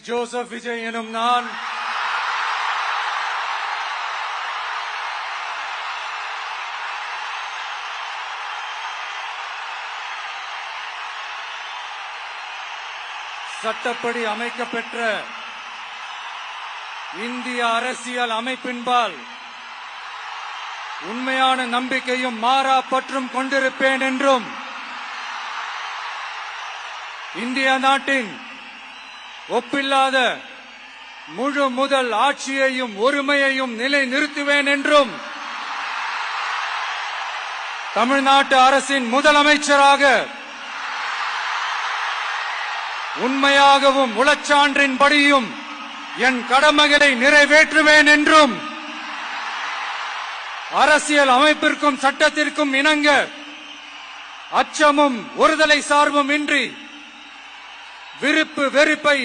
Joseph Vijay எனும் நான் சட்டப்படி அமைக்கப்பெற்ற இந்திய அரசியல் அமைப்பின்பால் உண்மையான நம்பிக்கையும் மாறா பற்றும் கொண்டிருப்பேன் என்றும் இந்திய நாட்டின் ஒப்பில்லாத முழு முதல் ஆட்சியையும் ஒருமையையும் நிலைநிறுத்துவேன் என்றும் தமிழ்நாட்டு அரசின் முதலமைச்சராக உண்மையாகவும் உளச்சான்றின்படியும் என் கடமைகளை நிறைவேற்றுவேன் என்றும் அரசியல் அமைப்பிற்கும் சட்டத்திற்கும் இணங்க அச்சமும் ஒருதலை சார்பும் இன்றி விருப்பு வெறுப்பை